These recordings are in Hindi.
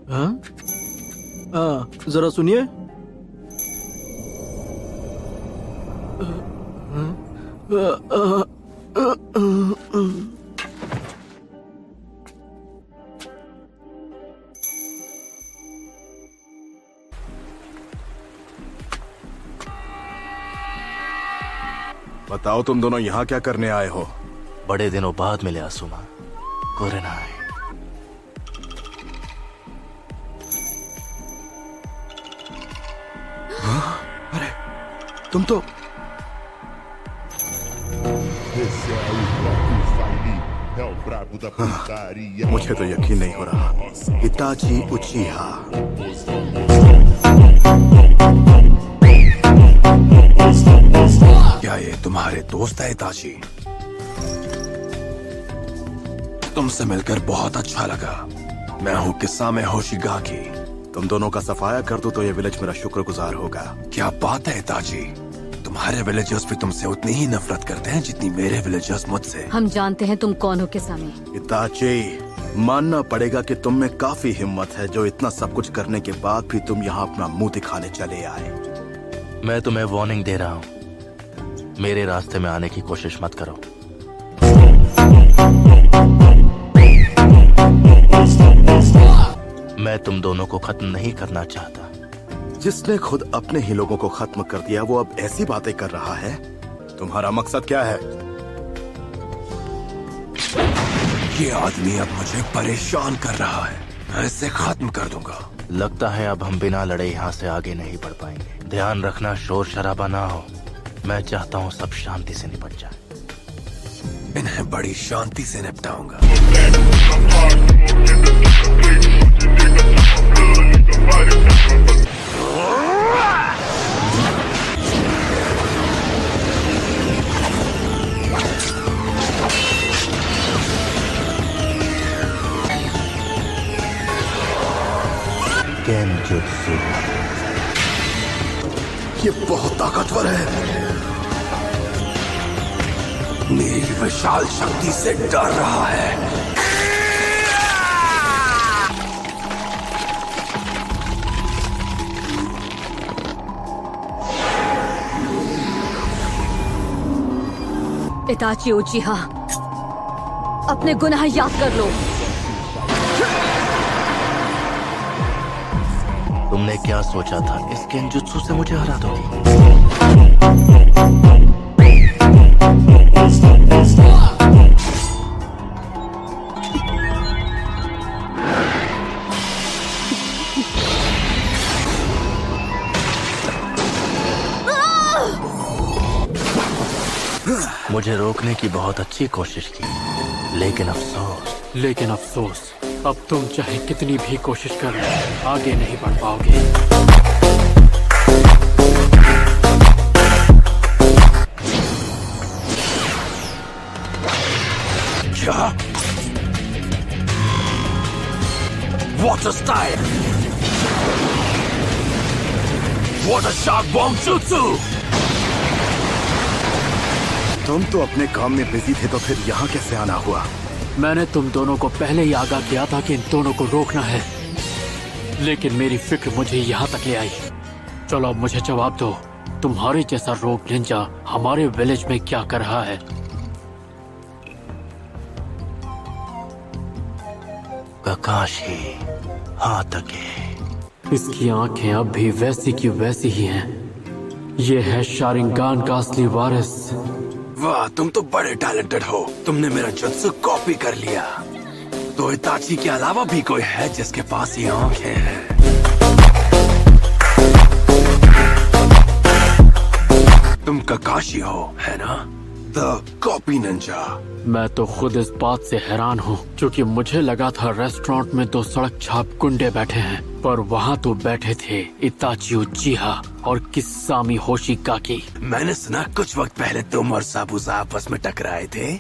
हाँ? जरा सुनिए। बताओ तुम दोनों यहाँ क्या करने आए हो? बड़े दिनों बाद मिले आसुमा। कोरेनाई। अरे तुम तो Esse é o próprio Faili, é o brabo da putaria. मुझे तो यकीन नहीं हो रहा। इताची उचिहा। क्या ये तुम्हारे दोस्त है इताची? तुमसे मिलकर बहुत अच्छा लगा। मैं हूँ किस्सा में होशिगाकी। तुम दोनों का सफाया कर दूं तो ये विलेज मेरा शुक्रगुजार होगा। क्या बात है इताची, तुम्हारे विलेजर्स भी तुमसे उतनी ही नफरत करते हैं जितनी मेरे विलेजर्स मुझसे। हम जानते हैं तुम कौन हो किसामी। इताची, मानना पड़ेगा कि तुम में काफी हिम्मत है जो इतना सब कुछ करने के बाद भी तुम यहाँ अपना मुंह दिखाने चले आए। मैं तुम्हें वार्निंग दे रहा हूँ, मेरे रास्ते में आने की कोशिश मत करो। मैं तुम दोनों को खत्म नहीं करना चाहता। जिसने खुद अपने ही लोगों को खत्म कर दिया वो अब ऐसी बातें कर रहा है। तुम्हारा मकसद क्या है? ये आदमी अब मुझे परेशान कर रहा है, मैं इसे खत्म कर दूंगा। लगता है अब हम बिना लड़े यहाँ से आगे नहीं बढ़ पाएंगे। ध्यान रखना शोर शराबा ना हो। मैं चाहता हूँ सब शांति से निपट जाए। इन्हें बड़ी शांति से निपटाऊंगा। केनजुत्सु। ये बहुत ताकतवर है, मेरी विशाल शक्ति से डर रहा है। इताची उचिहा, अपने गुनाह याद कर लो। तुमने क्या सोचा था इस केनजुत्सु से मुझे हरा दोगी? मुझे रोकने की बहुत अच्छी कोशिश की, लेकिन अफसोस अब तुम चाहे कितनी भी कोशिश कर लो, आगे नहीं बढ़ पाओगे। क्या? Water style! Water shark bomb jutsu! तुम तो अपने काम में बिजी थे तो फिर यहाँ कैसे आना हुआ? मैंने तुम दोनों को पहले ही आगाह किया था कि इन दोनों को रोकना है, लेकिन मेरी फिक्र मुझे यहाँ तक ले आई। चलो अब मुझे जवाब दो, तुम्हारे जैसा रोग निंजा हमारे विलेज में क्या कर रहा है? काकाशी हातके। इसकी आंखें अब भी वैसी की वैसी ही हैं। ये है शारिंगान का असली वारिस। वाह, तुम तो बड़े टैलेंटेड हो। तुमने मेरा जुत्सु कॉपी कर लिया। तो इताची के अलावा भी कोई है जिसके पास ये आंखें हैं? तुम काकाशी हो, है ना? The copy Ninja. मैं तो खुद इस बात से हैरान हूँ, क्योंकि मुझे लगा था रेस्टोरेंट में दो सड़क छाप गुंडे बैठे हैं, पर वहाँ तो बैठे थे इताची उचिहा और किस्सामी होशिगाकी। मैंने सुना कुछ वक्त पहले तुम और साबुजा आपस में टकराए थे।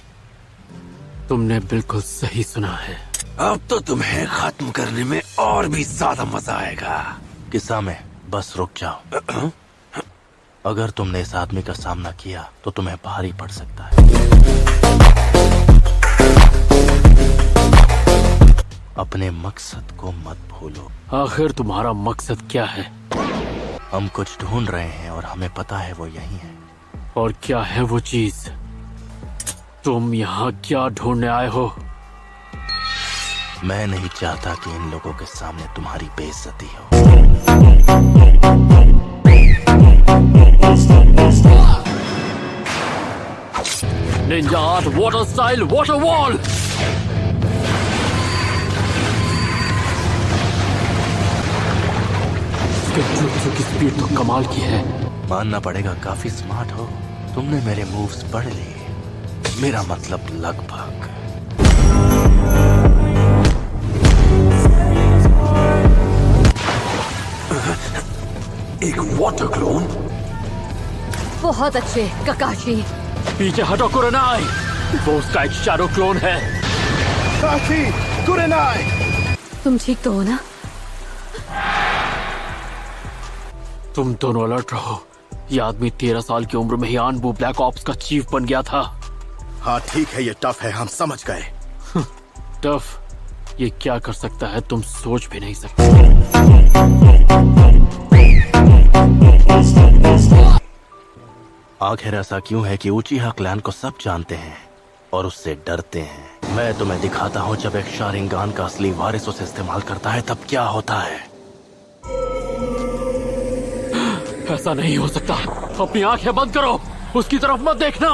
तुमने बिल्कुल सही सुना है। अब तो तुम्हें खत्म करने में और भी ज्यादा मजा आएगा। किस्सा में बस रुक जाओ। अगर तुमने इस आदमी का सामना किया तो तुम्हें भारी पड़ सकता है। अब अपने मकसद को मत भूलो। आखिर तुम्हारा मकसद क्या है? हम कुछ ढूंढ रहे हैं और हमें पता है वो यही है। और क्या है वो चीज? तुम यहाँ क्या ढूंढने आए हो? मैं नहीं चाहता कि इन लोगों के सामने तुम्हारी बेइज्जती हो। Ninja art water style water wall. Jutsu की स्पीड तो कमाल की है। मानना पड़ेगा, काफी स्मार्ट हो। तुमने मेरे मूव्स पढ़ लिए। मेरा मतलब लगभग। एक वाटर क्लोन? बहुत अच्छे ककाशी। पीछे हटो कुरेनाई, वो उसका एक शैडो क्लोन है। काशी, कुरेनाई! तुम ठीक तो हो ना? तुम दोनों अलर्ट रहो। ये आदमी 13 साल की उम्र में ही आनबू ब्लैक ऑप्स का चीफ बन गया था। हाँ ठीक है, ये टफ है, हम समझ गए। टफ? ये क्या कर सकता है तुम सोच भी नहीं सकते। आखिर ऐसा क्यों है कि उचिहा क्लैन को सब जानते हैं और उससे डरते हैं? मैं तुम्हें दिखाता हूँ, जब एक शारिंगान का असली वारिस उसे इस्तेमाल करता है तब क्या होता है। ऐसा नहीं हो सकता। अपनी आंखें बंद करो, उसकी तरफ मत देखना।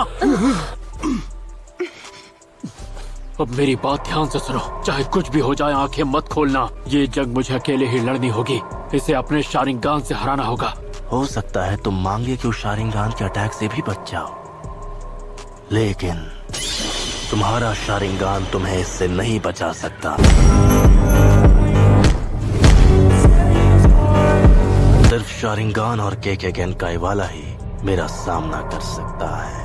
अब मेरी बात ध्यान से सुनो। चाहे कुछ भी हो जाए, आंखें मत खोलना। ये जंग मुझे अकेले ही लड़नी होगी। इसे अपने शारिंगान से हराना होगा। हो सकता है तुम मांगे कि उस शारिंगान के अटैक से भी बच जाओ, लेकिन तुम्हारा शारिंगान तुम्हें इससे नहीं बचा सकता। सिर्फ शारिंगान और केके गेनकाई वाला ही मेरा सामना कर सकता है।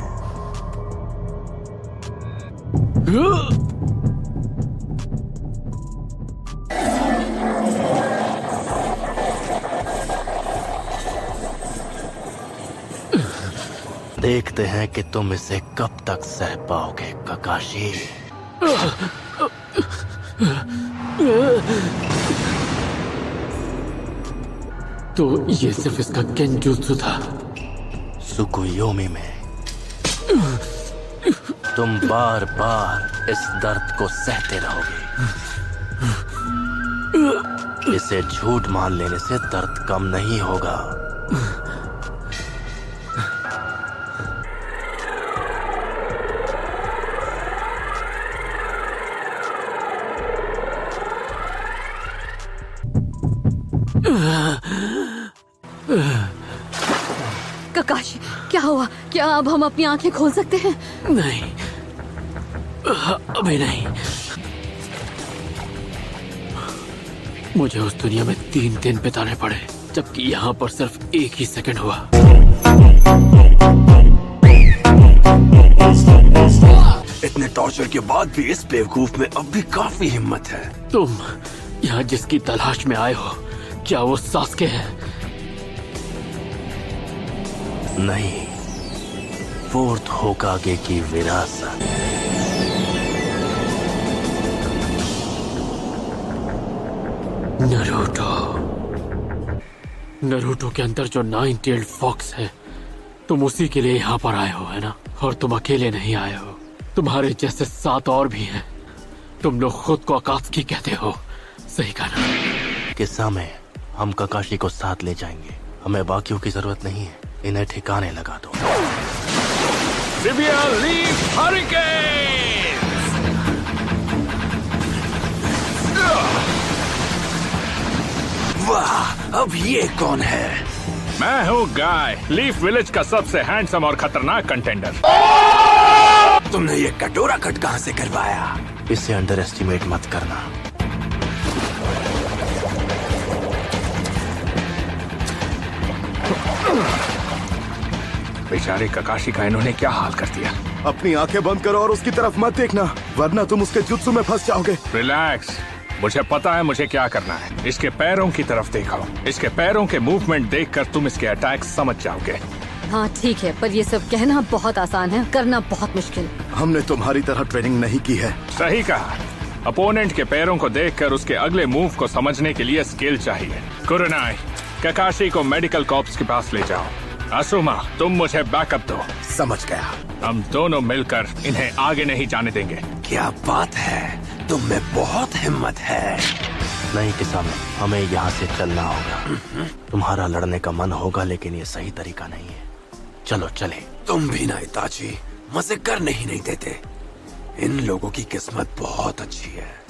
देखते हैं कि तुम इसे कब तक सह पाओगे ककाशी। तो ये सिर्फ इसका गेंजुत्सु था। सुकुयोमी में तुम बार बार इस दर्द को सहते रहोगे। इसे झूठ मान लेने से दर्द कम नहीं होगा। ककाशी, क्या हुआ? क्या अब हम अपनी आंखें खोल सकते हैं? नहीं, अभी नहीं। मुझे उस दुनिया में 3 दिन बिताने पड़े, जबकि यहाँ पर सिर्फ 1 ही सेकंड हुआ। इतने टॉर्चर के बाद भी इस बेवकूफ में अब भी काफी हिम्मत है। तुम यहाँ जिसकी तलाश में आए हो, क्या वो सास्के है? नहीं, फोर्थ होकागे की विरासत। नरूटो के अंदर जो 9-tailed फॉक्स है, तुम उसी के लिए यहाँ पर आए हो, है ना? और तुम अकेले नहीं आए हो, तुम्हारे जैसे 7 और भी हैं। तुम लोग खुद को अकात्सुकी कहते हो, सही कहा ना? किस्सा में हम ककाशी को साथ ले जाएंगे। हमें बाकियों की जरूरत नहीं है। इन्हें ठिकाने लगा दो। Sibia leaf hurricane! वाह, अब ये कौन है? मैं हूँ गाय, लीफ विलेज का सबसे हैंडसम और खतरनाक कंटेंडर। तुमने ये कटोरा कट कहाँ से करवाया? इसे अंडर एस्टिमेट मत करना। बेचारे ककाशी का इन्होंने क्या हाल कर दिया। अपनी आंखें बंद करो और उसकी तरफ मत देखना, वरना तुम उसके जुत्सु में फंस जाओगे। रिलैक्स, मुझे पता है मुझे क्या करना है। इसके पैरों की तरफ देखो। इसके पैरों के मूवमेंट देखकर तुम इसके अटैक समझ जाओगे। हाँ ठीक है, पर ये सब कहना बहुत आसान है, करना बहुत मुश्किल। हमने तुम्हारी तरह ट्रेनिंग नहीं की है। सही कहा। अपोनेंट के पैरों को देखकर उसके अगले मूव को समझने के लिए स्किल चाहिए। कुरनाई, ककाशी को मेडिकल कॉर्प्स के पास ले जाओ। असुमा, तुम मुझे बैकअप दो। समझ गया। हम दोनों मिलकर इन्हें आगे नहीं जाने देंगे। क्या बात है, तुम में बहुत हिम्मत है। नहीं किसामे, हमें यहाँ से चलना होगा। तुम्हारा लड़ने का मन होगा लेकिन ये सही तरीका नहीं है। चलो चले। तुम भी ना इताची, मजे करने ही नहीं देते। इन लोगों की किस्मत बहुत अच्छी है।